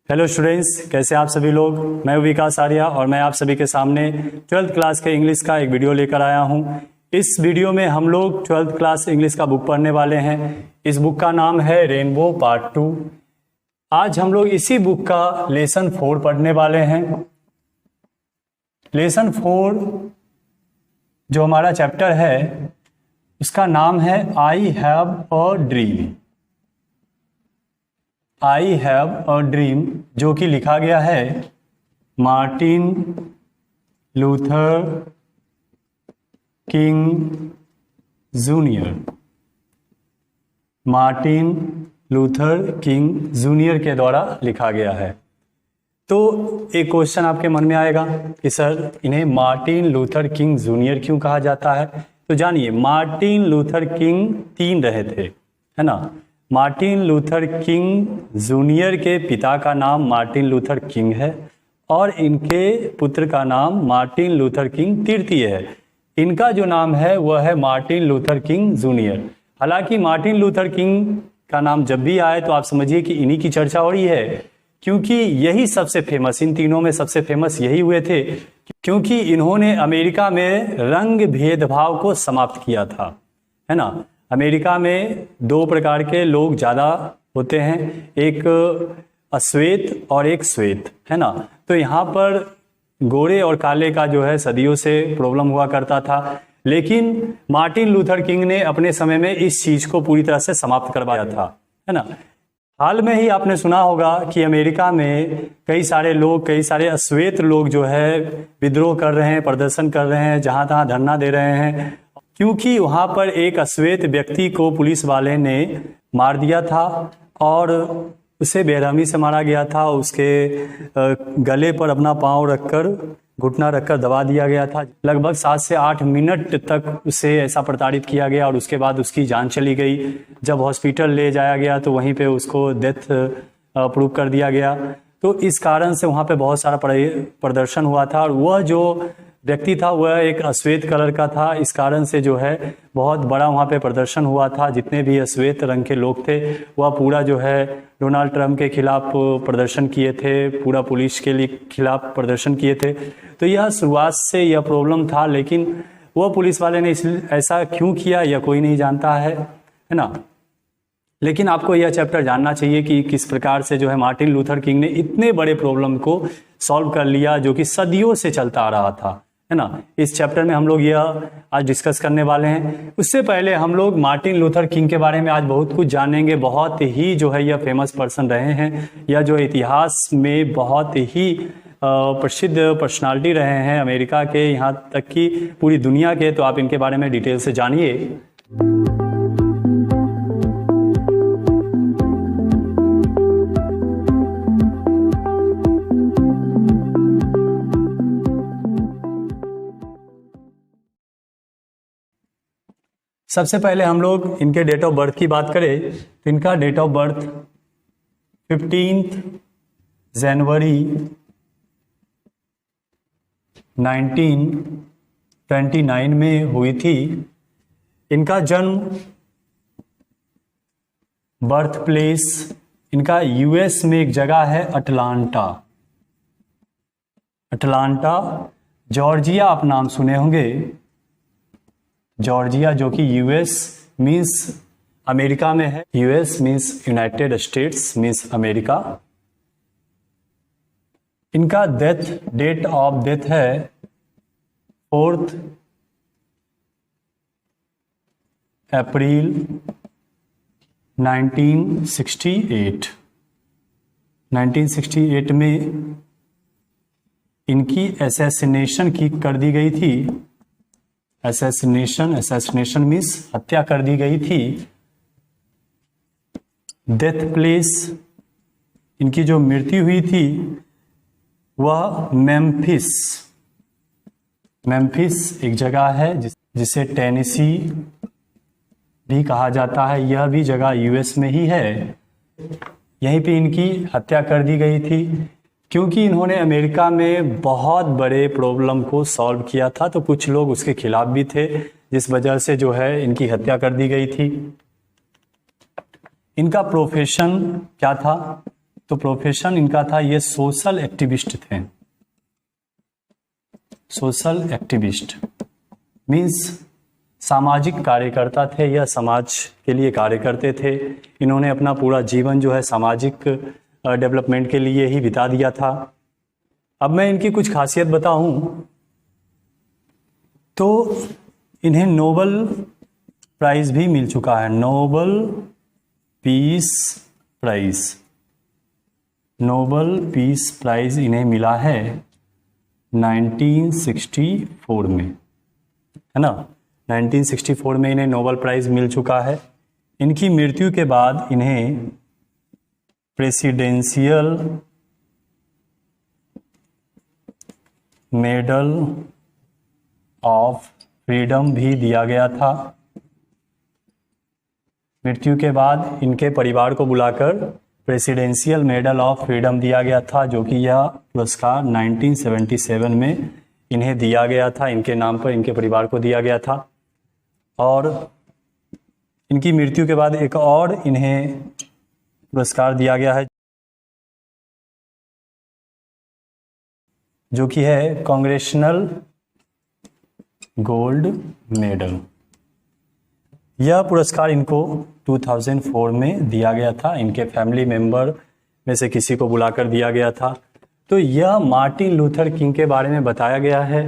Hello students, कैसे आप सभी लोग। मैं विकास आर्या और मैं आप सभी के सामने 12th क्लास के इंग्लिश का एक वीडियो लेकर आया हूं। इस वीडियो में हम लोग 12th क्लास इंग्लिश का बुक पढ़ने वाले हैं। इस बुक का नाम है रेनबो पार्ट 2। आज हम लोग इसी बुक का लेसन 4 पढ़ने वाले हैं। लेसन 4 जो हमारा चैप्टर है उसका नाम है I have a dream. I have a dream, जो कि लिखा गया है Martin Luther king junior. Martin Luther king junior के द्वारा लिखा गया है। तो एक क्वेश्चन आपके मन में आएगा कि सर इन्हें मार्टिन लूथर किंग जूनियर क्यों कहा जाता है। तो जानिए, मार्टिन लूथर किंग 3 रहे थे, है ना। मार्टिन लूथर किंग जूनियर के पिता का नाम मार्टिन लूथर किंग है और इनके पुत्र का नाम मार्टिन लूथर किंग तृतीय है। इनका जो नाम है वह है मार्टिन लूथर किंग जूनियर। हालांकि मार्टिन लूथर किंग का नाम जब भी आए तो आप समझिए कि इन्हीं की चर्चा हो रही है, क्योंकि यही सबसे फेमस, इन तीनों में सबसे फेमस यही हुए थे, क्योंकि इन्होंने अमेरिका में रंग भेदभाव को समाप्त किया था, है ना। अमेरिका में 2 प्रकार के लोग ज़्यादा होते हैं, एक अश्वेत और एक श्वेत, है ना। तो यहाँ पर गोरे और काले का जो है सदियों से प्रॉब्लम हुआ करता था, लेकिन मार्टिन लूथर किंग ने अपने समय में इस चीज़ को पूरी तरह से समाप्त करवाया था, है ना। हाल में ही आपने सुना होगा कि अमेरिका में कई सारे लोग, कई सारे अश्वेत लोग जो है विद्रोह कर रहे हैं, प्रदर्शन कर रहे हैं, जहाँ तहाँ धरना दे रहे हैं, क्योंकि वहाँ पर एक अश्वेत व्यक्ति को पुलिस वाले ने मार दिया था और उसे बेरहमी से मारा गया था। उसके गले पर अपना पाँव रखकर, घुटना रखकर दबा दिया गया था। लगभग 7 से 8 मिनट तक उसे ऐसा प्रताड़ित किया गया और उसके बाद उसकी जान चली गई। जब हॉस्पिटल ले जाया गया तो वहीं पे उसको डेथ प्रूव कर दिया गया। तो इस कारण से वहाँ पे बहुत सारा प्रदर्शन हुआ था और वह जो व्यक्ति था वह एक अश्वेत कलर का था। इस कारण से जो है बहुत बड़ा वहाँ पे प्रदर्शन हुआ था। जितने भी अश्वेत रंग के लोग थे वह पूरा जो है डोनाल्ड ट्रंप के खिलाफ प्रदर्शन किए थे, पूरा पुलिस के लिए खिलाफ प्रदर्शन किए थे। तो यह शुरुआत से यह प्रॉब्लम था, लेकिन वह पुलिस वाले ने ऐसा क्यों किया यह कोई नहीं जानता है ना। लेकिन आपको यह चैप्टर जानना चाहिए कि किस प्रकार से जो है मार्टिन लूथर किंग ने इतने बड़े प्रॉब्लम को सॉल्व कर लिया जो कि सदियों से चलता आ रहा था, है ना। इस चैप्टर में हम लोग यह आज डिस्कस करने वाले हैं। उससे पहले हम लोग मार्टिन लूथर किंग के बारे में आज बहुत कुछ जानेंगे। बहुत ही जो है यह फेमस पर्सन रहे हैं, यह जो इतिहास में बहुत ही प्रसिद्ध पर्सनालिटी रहे हैं अमेरिका के, यहाँ तक कि पूरी दुनिया के। तो आप इनके बारे में डिटेल से जानिए। सबसे पहले हम लोग इनके डेट ऑफ बर्थ की बात करें तो इनका डेट ऑफ बर्थ 15 जनवरी 1929 में हुई थी। इनका जन्म, बर्थ प्लेस इनका यूएस में एक जगह है अटलांटा। अटलांटा जॉर्जिया आप नाम सुने होंगे। जॉर्जिया जो कि यूएस मीन्स अमेरिका में है। US means United states means America. इनका डेट ऑफ डेथ है 4 अप्रैल 1968। 1968 में इनकी असैसिनेशन कर दी गई थी। असैसिनेशन मीन्स हत्या कर दी गई थी। डेथ प्लेस इनकी जो मृत्यु हुई थी वह मेम्फिस एक जगह है जिसे टेनेसी भी कहा जाता है। यह भी जगह यूएस में ही है। यहीं पे इनकी हत्या कर दी गई थी। क्योंकि इन्होंने अमेरिका में बहुत बड़े प्रॉब्लम को सॉल्व किया था, तो कुछ लोग उसके खिलाफ भी थे, जिस वजह से जो है इनकी हत्या कर दी गई थी। इनका प्रोफेशन क्या था? तो प्रोफेशन इनका था, ये सोशल एक्टिविस्ट थे। सोशल एक्टिविस्ट मीन्स सामाजिक कार्यकर्ता थे, या समाज के लिए कार्य करते थे। इन्होंने अपना पूरा जीवन जो है सामाजिक डेवलपमेंट के लिए ही बिता दिया था। अब मैं इनकी कुछ खासियत बताऊं तो इन्हें नोबेल प्राइज़ भी मिल चुका है, Nobel peace prize. Nobel peace prize इन्हें मिला है 1964 में, है ना। 1964 में इन्हें नोबेल प्राइज़ मिल चुका है। इनकी मृत्यु के बाद इन्हें प्रेसिडेंशियल मेडल ऑफ फ्रीडम भी दिया गया था। मृत्यु के बाद इनके परिवार को बुलाकर प्रेसिडेंशियल मेडल ऑफ फ्रीडम दिया गया था, जो कि यह पुरस्कार 1977 में इन्हें दिया गया था, इनके नाम पर इनके परिवार को दिया गया था। और इनकी मृत्यु के बाद एक और इन्हें पुरस्कार दिया गया है, जो कि है कांग्रेशनल गोल्ड मेडल। यह पुरस्कार इनको 2004 में दिया गया था, इनके फैमिली मेंबर में से किसी को बुलाकर दिया गया था। तो यह मार्टिन लूथर किंग के बारे में बताया गया है।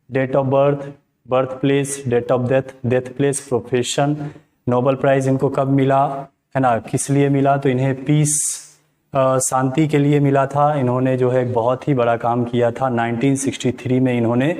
Date of birth, birth place, date of death, death place, profession, Nobel Prize इनको कब मिला, है ना, किस लिए मिला। तो इन्हें पीस, शांति के लिए मिला था। इन्होंने जो है बहुत ही बड़ा काम किया था। 1963 में इन्होंने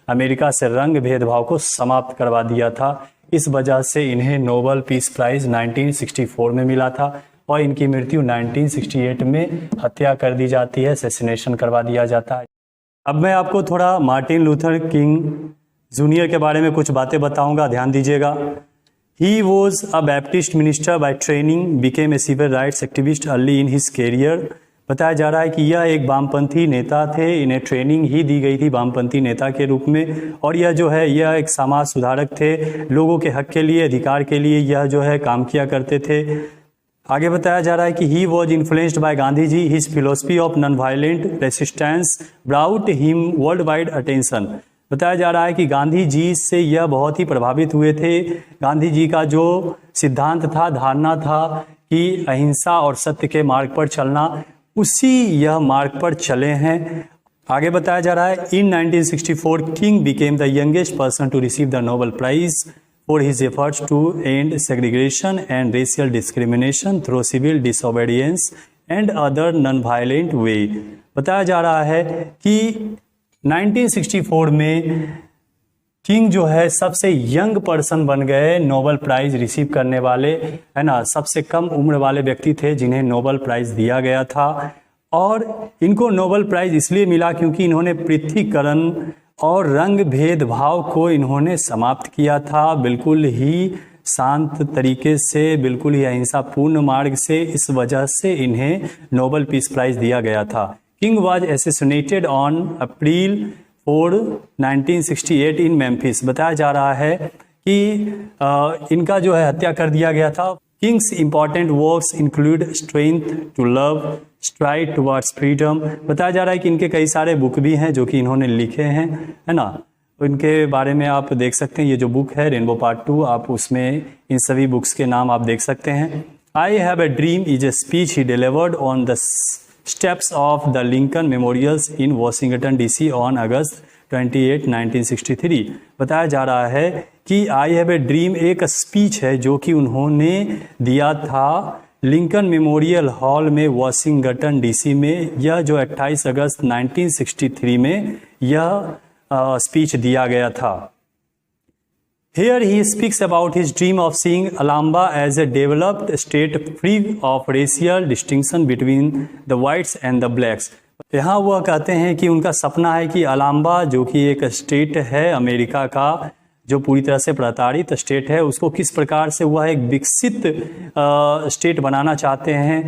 अमेरिका से रंग भेदभाव को समाप्त करवा दिया था। इस वजह से इन्हें नोबेल पीस प्राइज़ 1964 में मिला था और इनकी मृत्यु 1968 में हत्या कर दी जाती है, असैसिनेशन करवा दिया जाता है। अब मैं आपको थोड़ा मार्टिन लूथर किंग जूनियर के बारे में कुछ बातें बताऊंगा, ध्यान दीजिएगा। He was a Baptist minister by training, became a civil rights activist early in his career। बताया जा रहा है कि यह एक वामपंथी नेता थे, इन्हें ट्रेनिंग ही दी गई थी वामपंथी नेता के रूप में। और यह जो है यह एक समाज सुधारक थे, लोगों के हक के लिए, अधिकार के लिए यह जो है काम किया करते थे। आगे बताया जा रहा है कि he was influenced by Gandhi ji, his philosophy of non violent resistance brought him world wide attention. बताया जा रहा है कि गांधी जी से यह बहुत ही प्रभावित हुए थे। गांधी जी का जो सिद्धांत था, धारणा था कि अहिंसा और सत्य के मार्ग पर चलना, उसी यह मार्ग पर चले हैं। आगे बताया जा रहा है in 1964 King became the youngest person to receive the Nobel prize for his efforts to end segregation and racial discrimination through civil disobedience and other non violent way. बताया जा रहा है कि 1964 में किंग जो है सबसे यंग पर्सन बन गए, नोबेल प्राइज रिसीव करने वाले, है ना, सबसे कम उम्र वाले व्यक्ति थे जिन्हें नोबेल प्राइज दिया गया था। और इनको नोबेल प्राइज इसलिए मिला क्योंकि इन्होंने पृथ्वीकरण और रंग भेदभाव को इन्होंने समाप्त किया था, बिल्कुल ही शांत तरीके से, बिल्कुल ही अहिंसापूर्ण मार्ग से। इस वजह से इन्हें नोबेल पीस प्राइज दिया गया था। King was assassinated on April 4, 1968 in Memphis. बताया जा रहा है कि इनका जो है हत्या कर दिया गया था। King's important works include Strength to Love, Stride Towards Freedom. बताया जा रहा है कि इनके कई सारे बुक भी हैं जो कि इन्होंने लिखे हैं, है ना। इनके बारे में आप देख सकते हैं, ये जो बुक है रेनबो पार्ट 2, आप उसमें इन सभी बुक्स के नाम आप देख सकते हैं। I have a dream is a speech he delivered on the Steps of the Lincoln Memorials in Washington DC on August 28, 1963। बताया जा रहा है कि आई हैव ए ड्रीम एक स्पीच है जो कि उन्होंने दिया था लिंकन मेमोरियल हॉल में वॉशिंगटन डीसी में। यह जो 28 अगस्त 1963 में यह स्पीच दिया गया था। Here he speaks about his dream of seeing Alabama as a developed state free of racial distinction between the whites and the blacks। यहाँ वह कहते हैं कि उनका सपना है कि अलाम्बा जो कि एक स्टेट है अमेरिका का, जो पूरी तरह से प्रताड़ित स्टेट है, उसको किस प्रकार से वह एक विकसित स्टेट बनाना चाहते हैं।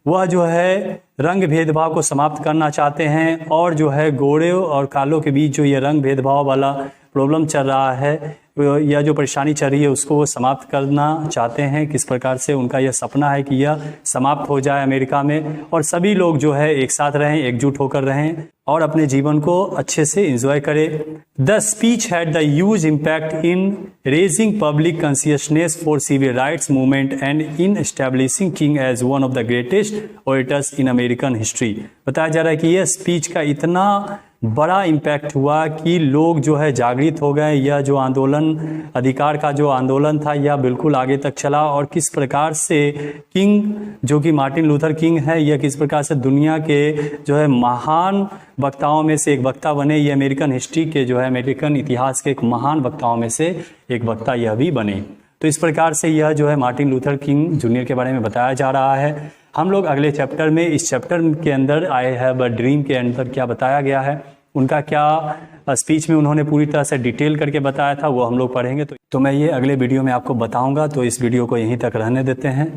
वह जो है रंग भेदभाव को समाप्त करना चाहते हैं और जो है गोरे और कालों के बीच जो ये रंग भेदभाव वाला प्रॉब्लम चल रहा है यह जो परेशानी चल रही है उसको वो समाप्त करना चाहते हैं। किस प्रकार से उनका यह सपना है कि यह समाप्त हो जाए अमेरिका में और सभी लोग जो है एक साथ रहें, एकजुट होकर रहें और अपने जीवन को अच्छे से एंजॉय करें। The speech had the huge impact in raising public consciousness for civil rights movement and in establishing King as one of the greatest orators in American history. बताया जा रहा है कि यह स्पीच का इतना बड़ा इम्पैक्ट हुआ कि लोग जो है जागृत हो गए। यह जो आंदोलन, अधिकार का जो आंदोलन था, यह बिल्कुल आगे तक चला और किस प्रकार से किंग, जो कि मार्टिन लूथर किंग है, यह किस प्रकार से दुनिया के जो है महान वक्ताओं में से एक वक्ता बने। ये अमेरिकन हिस्ट्री के जो है, अमेरिकन इतिहास के एक महान वक्ताओं में से एक वक्ता यह भी बने। तो इस प्रकार से यह जो है मार्टिन लूथर किंग जूनियर के बारे में बताया जा रहा है। हम लोग अगले चैप्टर में, इस चैप्टर के अंदर आई हैव अ ड्रीम के अंदर क्या बताया गया है, उनका क्या स्पीच में उन्होंने पूरी तरह से डिटेल करके बताया था, वो हम लोग पढ़ेंगे। तो मैं ये अगले वीडियो में आपको बताऊंगा। तो इस वीडियो को यहीं तक रहने देते हैं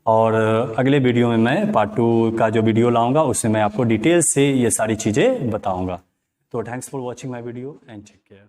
और अगले वीडियो में मैं पार्ट 2 का जो वीडियो लाऊंगा उसमें मैं आपको डिटेल से ये सारी चीज़ें बताऊंगा। तो thanks for watching my video and take care.